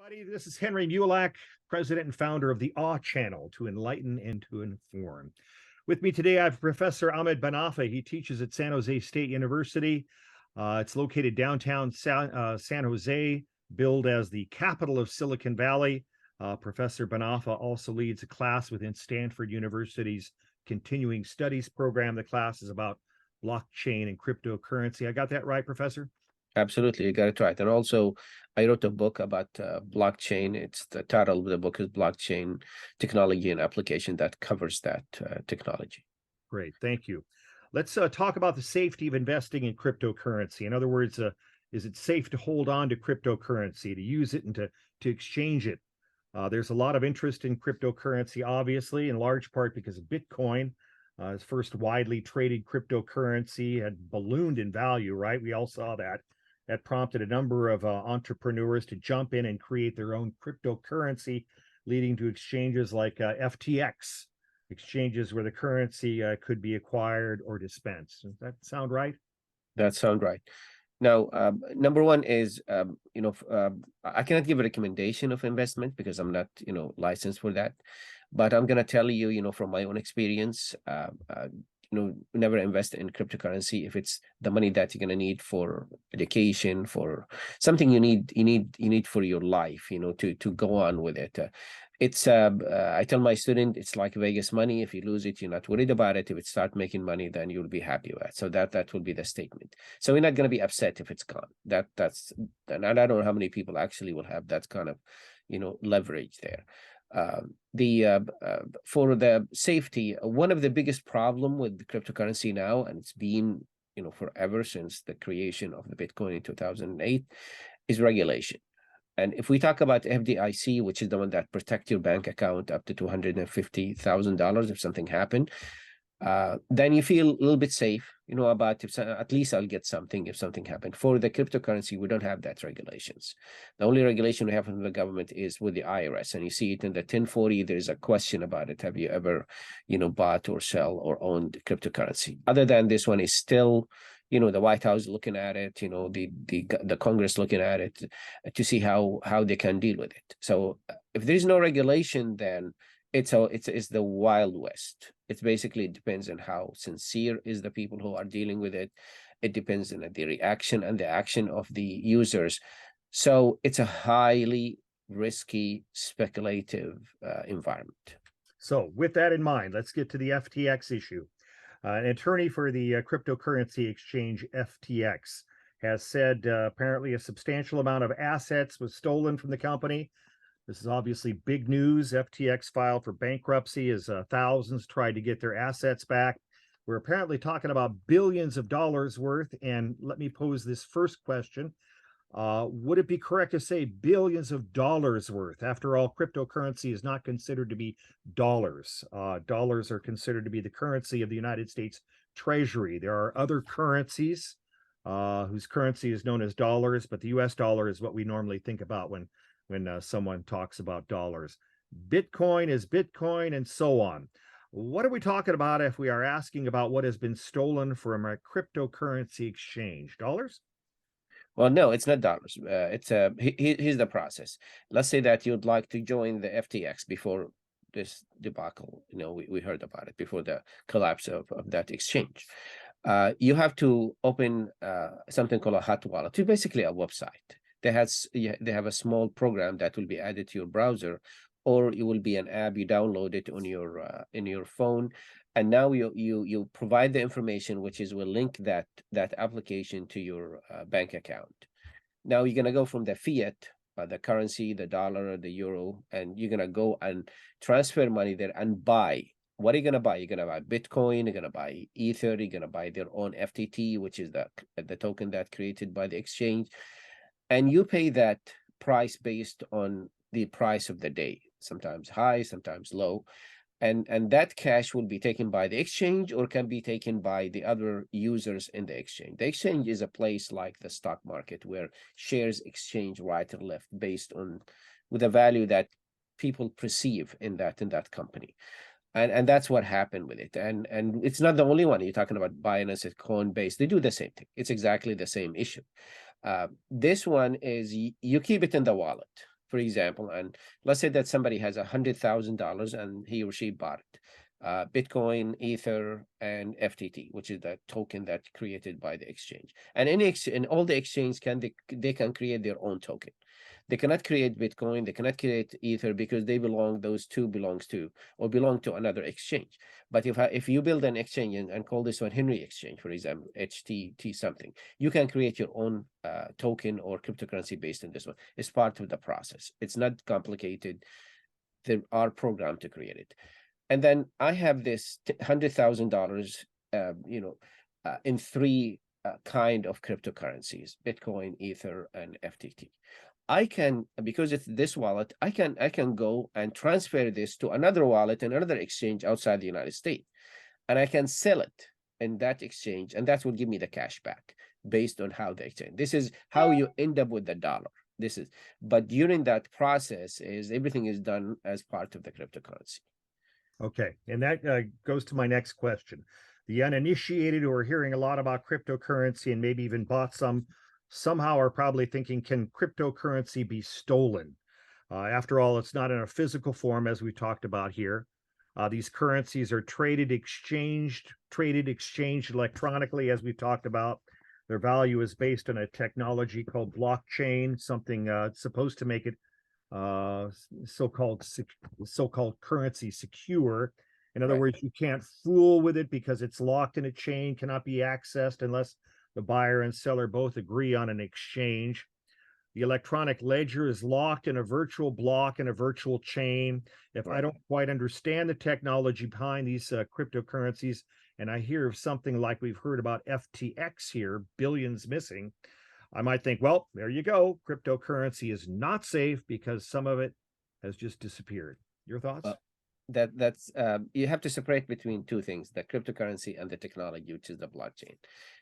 Everybody, this is Henry Mulak, president and founder of the Awe Channel, to enlighten and to inform. With me today, I have Professor Ahmed Banafa. He teaches at San Jose State University. It's located downtown San Jose, billed as the capital of Silicon Valley. Professor Banafa also leads a class within Stanford University's continuing studies program. The class is about blockchain and cryptocurrency. I got that right, Professor? Absolutely, you got it right. And also, I wrote a book about blockchain. It's the title of the book is Blockchain Technology and Application, that covers that technology. Great, thank you. Let's talk about the safety of investing in cryptocurrency. In other words, is it safe to hold on to cryptocurrency, to use it and to exchange it? There's a lot of interest in cryptocurrency, obviously, in large part because of Bitcoin. Its first widely traded cryptocurrency had ballooned in value, right? We all saw that. That prompted a number of entrepreneurs to jump in and create their own cryptocurrency, leading to exchanges like FTX, exchanges where the currency could be acquired or dispensed. Does that sound right? That sounds right. Now, number one is, I cannot give a recommendation of investment because I'm not, licensed for that. But I'm going to tell you, from my own experience, never invest in cryptocurrency if it's the money that you're going to need for education, for something you need for your life, to go on with it. I tell my student, it's like Vegas money. If you lose it, you're not worried about it. If it starts making money, then you'll be happy with it. So that will be the statement. So we're not going to be upset if it's gone. And I don't know how many people actually will have that kind of, leverage there. For the safety, one of the biggest problem with cryptocurrency now, and it's been forever since the creation of the Bitcoin in 2008, is regulation. And if we talk about FDIC, which is the one that protect your bank account up to $250,000 if something happened, then you feel a little bit safe, about if at least I'll get something if something happened. For the cryptocurrency, we don't have that regulations. The only regulation we have from the government is with the IRS, and you see it in the 1040. There's a question about it. Have you ever, bought or sell or owned cryptocurrency? Other than this one is still, the White House looking at it, the Congress looking at it to see how they can deal with it. So if there is no regulation, then it's the Wild West. It's basically, it depends on how sincere is the people who are dealing with it. It depends on the reaction and the action of the users. So it's a highly risky, speculative environment. So with that in mind, let's get to the FTX issue. An attorney for the cryptocurrency exchange FTX has said apparently a substantial amount of assets was stolen from the company. This is obviously big news. FTX filed for bankruptcy as thousands tried to get their assets back. We're apparently talking about billions of dollars worth. And let me pose this first question. Would it be correct to say billions of dollars worth? After all, cryptocurrency is not considered to be dollars. Dollars are considered to be the currency of the United States Treasury. There are other currencies whose currency is known as dollars, but the US dollar is what we normally think about when someone talks about dollars. Bitcoin is Bitcoin, and so on. What are we talking about if we are asking about what has been stolen from a cryptocurrency exchange? Dollars? Well, no, it's not dollars. Here's the process. Let's say that you'd like to join the FTX before this debacle. We heard about it before the collapse of that exchange. You have to open something called a hot wallet, which is basically a website. They have a small program that will be added to your browser, or it will be an app you download it on your in your phone, and now you provide the information, which will link that application to your bank account. Now you're gonna go from the fiat, the currency, the dollar, the euro, and you're gonna go and transfer money there and buy. What are you gonna buy? You're gonna buy Bitcoin. You're gonna buy Ether. You're gonna buy their own FTT, which is the token that created by the exchange. And you pay that price based on the price of the day, sometimes high, sometimes low. And that cash will be taken by the exchange or can be taken by the other users in the exchange. The exchange is a place like the stock market where shares exchange right or left based on with a value that people perceive in that company. And that's what happened with it. And it's not the only one. You're talking about Binance at Coinbase. They do the same thing. It's exactly the same issue. This one is you keep it in the wallet for example, and let's say that somebody has $100,000 and he or she bought it. Bitcoin, Ether, and FTT, which is the token that created by the exchange. And in all the exchange they can create their own token. They cannot create Bitcoin, they cannot create Ether because those two belong to another exchange. But if you build an exchange and call this one Henry Exchange, for example, HTT something, you can create your own token or cryptocurrency based on this one. It's part of the process. It's not complicated. There are programs to create it. And then I have this $100,000, in three kind of cryptocurrencies: Bitcoin, Ether, and FTT. I can, because it's this wallet, I can go and transfer this to another wallet and another exchange outside the United States, and I can sell it in that exchange, and that will give me the cash back based on how they exchange. This is how you end up with the dollar. But during that process, everything is done as part of the cryptocurrency. Okay, and that goes to my next question. The uninitiated who are hearing a lot about cryptocurrency and maybe even bought some, somehow are probably thinking, can cryptocurrency be stolen? After all, it's not in a physical form, as we talked about here. These currencies are traded, exchanged electronically, as we talked about. Their value is based on a technology called blockchain, something supposed to make it so-called currency secure. In other words, you can't fool with it because it's locked in a chain, cannot be accessed unless the buyer and seller both agree on an exchange. The electronic ledger is locked in a virtual block in a virtual chain. If I don't quite understand the technology behind these cryptocurrencies, and I hear of something like we've heard about FTX here, billions missing, I might think, well, there you go. Cryptocurrency is not safe because some of it has just disappeared. Your thoughts? That's you have to separate between two things: the cryptocurrency and the technology, which is the blockchain.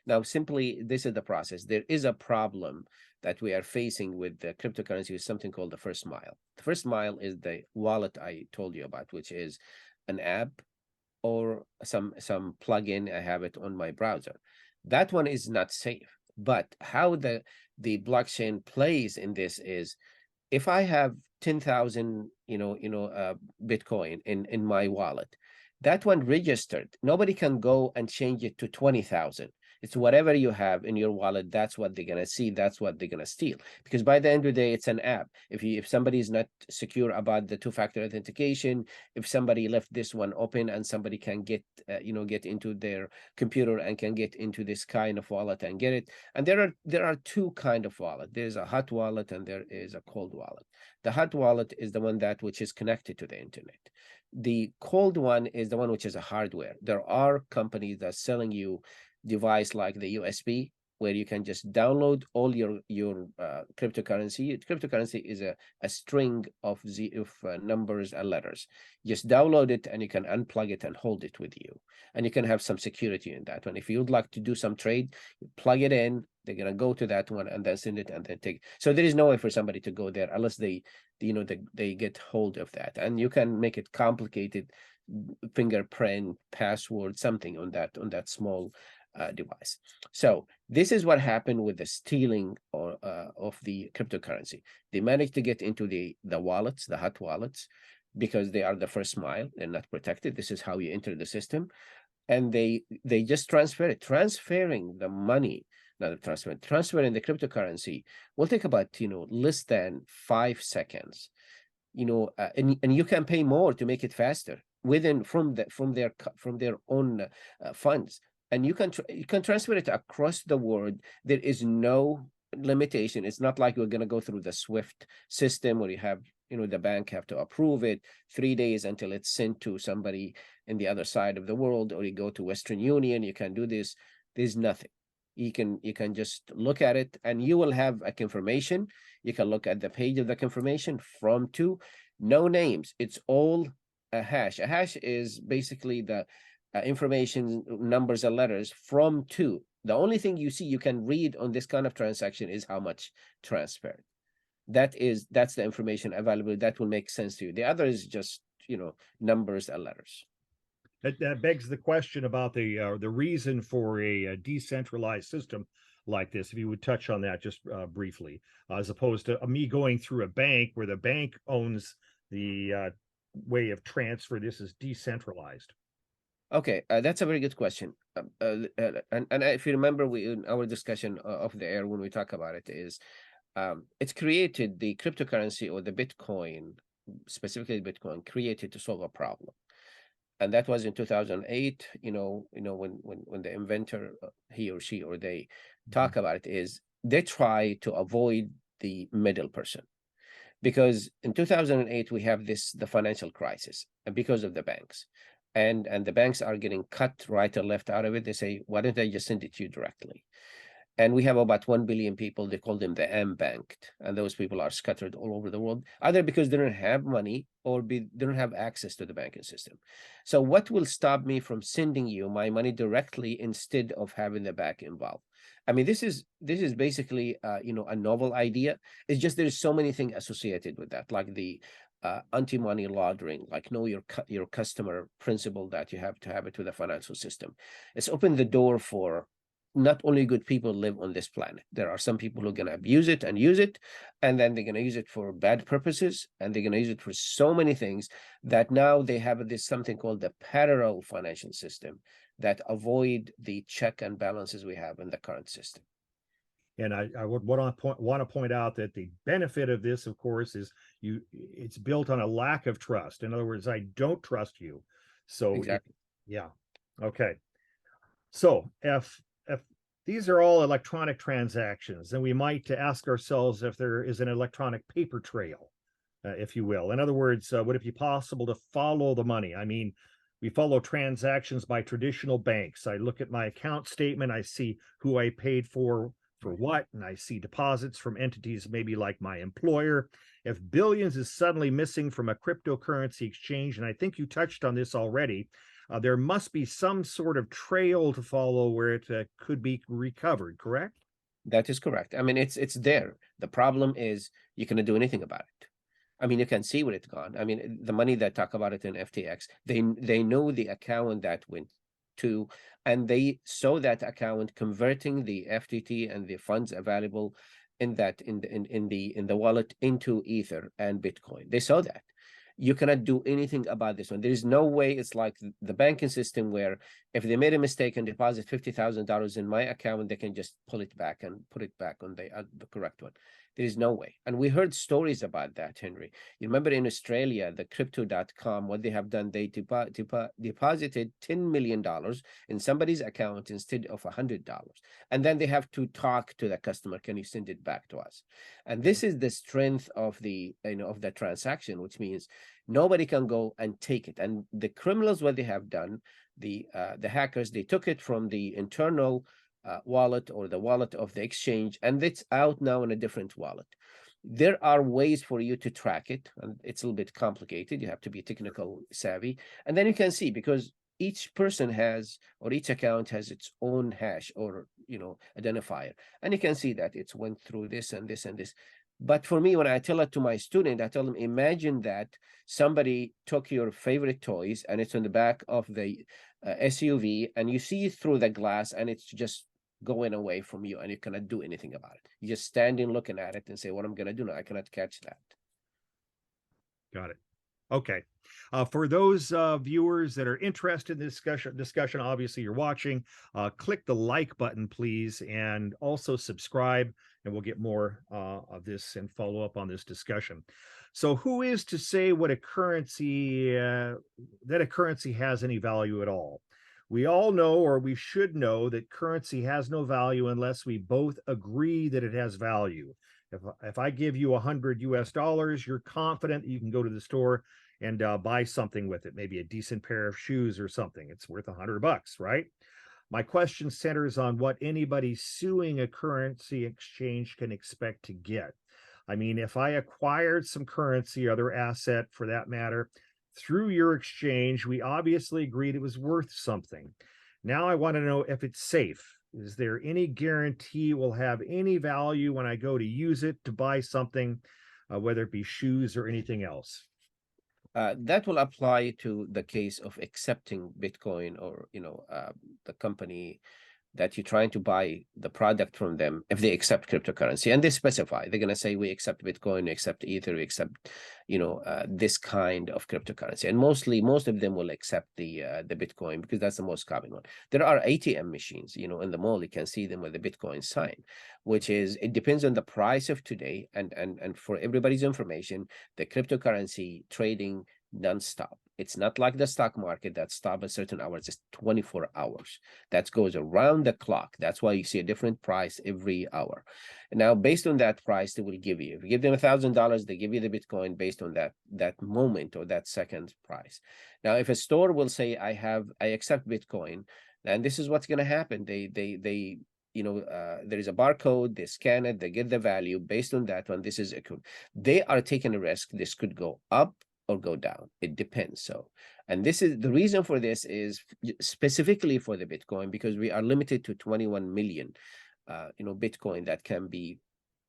Now, simply, this is the process. There is a problem that we are facing with the cryptocurrency, with something called the first mile. The first mile is the wallet I told you about, which is an app or some plugin. I have it on my browser. That one is not safe. But how the blockchain plays in this is, if I have 10,000, Bitcoin in my wallet, that one registered. Nobody can go and change it to 20,000. It's whatever you have in your wallet. That's what they're gonna see. That's what they're gonna steal. Because by the end of the day, it's an app. If somebody is not secure about the two-factor authentication, if somebody left this one open and somebody can get into their computer and can get into this kind of wallet and get it. And there are two kind of wallet. There's a hot wallet and there is a cold wallet. The hot wallet is the one which is connected to the internet. The cold one is the one which is a hardware. There are companies that are selling you device like the USB, where you can just download all your cryptocurrency. Cryptocurrency is a string of numbers and letters. Just download it and you can unplug it and hold it with you. And you can have some security in that one. If you would like to do some trade, you plug it in, they're gonna go to that one and then send it and then take. So there is no way for somebody to go there unless they get hold of that. And you can make it complicated, fingerprint, password, something on that small device. So this is what happened with the stealing of the cryptocurrency. They managed to get into the wallets, the hot wallets, because they are the first mile. They're not protected. This is how you enter the system, and they just transferring the money. Transferring the cryptocurrency will take about less than 5 seconds. And you can pay more to make it faster from their own funds. And you can transfer it across the world. There is no limitation. It's not like you're going to go through the SWIFT system where you have, the bank have to approve it 3 days until it's sent to somebody in the other side of the world, or you go to Western Union. You can do this. There's nothing. You can just look at it and you will have a confirmation. You can look at the page of the confirmation from to, no names. It's all a hash. A hash is basically the information, numbers and letters from to. The only thing you can read on this kind of transaction is how much transferred. That's the information available that will make sense to you. The other is just numbers and letters. That begs the question about the reason for a decentralized system like this, if you would touch on that just briefly, as opposed to me going through a bank where the bank owns the way of transfer. This is decentralized. Okay, that's a very good question. And if you remember, we in our discussion of the air when we talk about it is, it's created the cryptocurrency or the Bitcoin, specifically Bitcoin, created to solve a problem, and that was in 2008. When the inventor, he or she or they, talk about it, is they try to avoid the middle person, because in 2008 we have the financial crisis, and because of the banks, and the banks are getting cut right or left out of it. They say, why don't I just send it to you directly? And we have about 1 billion people. They call them the unbanked, and those people are scattered all over the world, either because they don't have money or they don't have access to the banking system. So what will stop me from sending you my money directly instead of having the bank involved? I mean, this is basically a novel idea. It's just there's so many things associated with that, like the anti-money laundering, like know your customer principle, that you have to have it with the financial system. It's opened the door for not only good people live on this planet. There are some people who are going to abuse it and use it, and then they're going to use it for bad purposes, and they're going to use it for so many things that now they have this something called the parallel financial system that avoid the check and balances we have in the current system. And I would want to point out that the benefit of this, of course, is it's built on a lack of trust. In other words, I don't trust you. So Exactly. yeah. Okay. So if these are all electronic transactions, then we might ask ourselves if there is an electronic paper trail, if you will. In other words, would it be possible to follow the money? I mean, we follow transactions by traditional banks. I look at my account statement, I see who I paid for what, and I see deposits from entities maybe like my employer. If billions is suddenly missing from a cryptocurrency exchange, and I think you touched on this already, there must be some sort of trail to follow where it could be recovered, correct? That is correct. I mean, it's there. The problem is you cannot do anything about it. I mean, you can see where it's gone. I mean, the money that talk about it in FTX, they know the account that went to, and they saw that account converting the FTT and the funds available in the wallet into Ether and Bitcoin. They saw that. You cannot do anything about this one. There is no way. It's like the banking system where if they made a mistake and deposit $50,000 in my account, they can just pull it back and put it back on the correct one. There is no way. And we heard stories about that, Henry. You remember in Australia, the crypto.com, what they have done, they deposited $10 million in somebody's account instead of $100. And then they have to talk to the customer, can you send it back to us? And this is the strength of the transaction, which means nobody can go and take it. And the criminals, what they have done, the hackers, they took it from the internal wallet or the wallet of the exchange, and it's out now in a different wallet. There are ways for you to track it, and it's a little bit complicated. You have to be technical savvy, and then you can see, because each person has, or each account has its own hash or identifier, and you can see that it's went through this and this and this. But for me, when I tell it to my student, I tell them, imagine that somebody took your favorite toys and it's on the back of the SUV, and you see it through the glass and it's just going away from you, and you cannot do anything about it. You just standing looking at it and say, what I'm going to do now? I cannot catch that. Got it. Okay. For those viewers that are interested in this discussion, obviously you're watching, click the like button, please, and also subscribe, and we'll get more of this and follow up on this discussion. So who is to say what a currency, that a currency has any value at all? We all know, or we should know, that currency has no value unless we both agree that it has value. If I give you $100 US, you're confident that you can go to the store and buy something with it, maybe a decent pair of shoes or something. It's worth $100, right? My question centers on what anybody suing a currency exchange can expect to get. I mean, if I acquired some currency or other asset for that matter through your exchange, we obviously agreed it was worth something. Now I want to know if it's safe. Is there any guarantee it will have any value when I go to use it to buy something, whether it be shoes or anything else? That will apply to the case of accepting Bitcoin, or the company that you're trying to buy the product from them if they accept cryptocurrency, and they specify. They're going to say, we accept Bitcoin, we accept Ether, we accept, this kind of cryptocurrency. And most of them will accept the Bitcoin, because that's the most common one. There are ATM machines, in the mall, you can see them with the Bitcoin sign, which is, it depends on the price of today. And for everybody's information, the cryptocurrency trading nonstop. It's not like the stock market that stops at certain hours. It's 24 hours. That goes around the clock. That's why you see a different price every hour. Now, based on that price, they will give you. If you give them $1,000, they give you the Bitcoin based on that moment or that second price. Now, if a store will say, I accept Bitcoin, then this is what's going to happen. There is a barcode, they scan it, they get the value based on that one. This is a code. They are taking a risk. This could go up or go down. It depends. So, and this is the reason for this is specifically for the Bitcoin, because we are limited to 21 million, Bitcoin that can be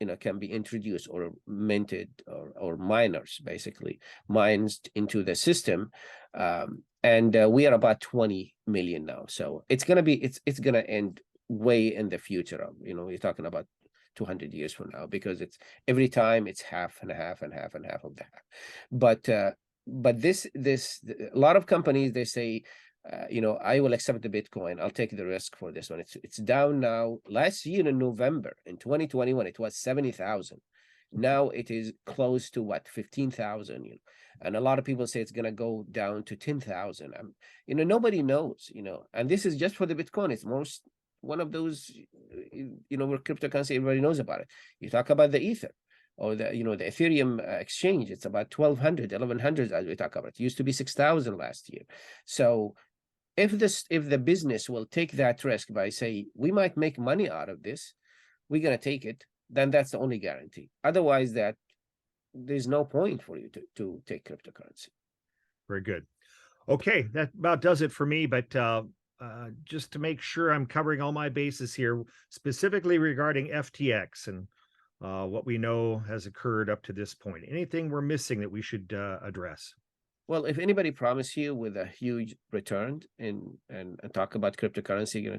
introduced or minted, or miners basically mined into the system. And we are about 20 million now. So it's going to end way in the future. You're talking about 200 years from now, because it's every time it's half and half and half and half of that. But this a lot of companies, they say, I will accept the Bitcoin, I'll take the risk for this one. It's down now. Last year in November in 2021, it was 70,000. Now it is close to what, 15,000, and a lot of people say it's going to go down to 10,000. Nobody knows, and this is just for the Bitcoin. It's one of those, where cryptocurrency, everybody knows about it. You talk about the Ether or the Ethereum exchange, it's about 1,100 as we talk about. It used to be 6,000 last year. So if the business will take that risk by say, we might make money out of this, we're going to take it, then that's the only guarantee. Otherwise, there's no point for you to take cryptocurrency. Very good. Okay, that about does it for me, but just to make sure I'm covering all my bases here, specifically regarding FTX and what we know has occurred up to this point. Anything we're missing that we should address? Well, if anybody promise you with a huge return and talk about cryptocurrency,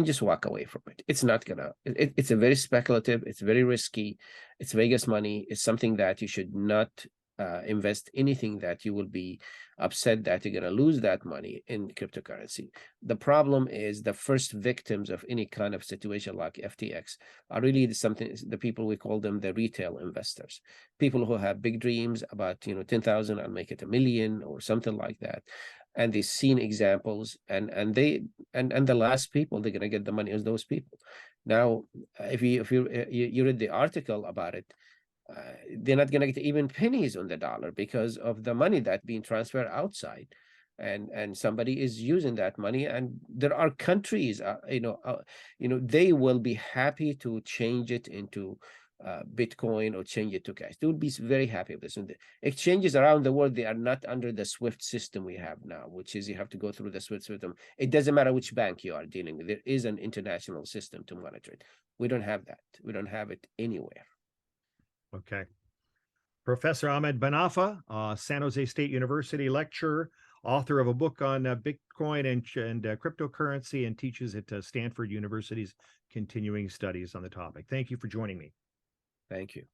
just walk away from it. It's not gonna. It's a very speculative. It's very risky. It's Vegas money. It's something that you should not invest anything that you will be upset that you're going to lose that money in cryptocurrency. The problem is the first victims of any kind of situation like FTX are really the people, we call them the retail investors, people who have big dreams about 10,000, I'll make it 1 million or something like that, and they've seen examples, and the last people they're going to get the money is those people. Now, if you read the article about it, they're not going to get even pennies on the dollar because of the money that being transferred outside, and somebody is using that money. And there are countries, they will be happy to change it into Bitcoin or change it to cash. They would be very happy with this. And the exchanges around the world, they are not under the SWIFT system we have now, which is you have to go through the SWIFT system. It doesn't matter which bank you are dealing with. There is an international system to monitor it. We don't have that. We don't have it anywhere. Okay. Professor Ahmed Banafa, San Jose State University lecturer, author of a book on Bitcoin and cryptocurrency, and teaches at Stanford University's continuing studies on the topic. Thank you for joining me. Thank you.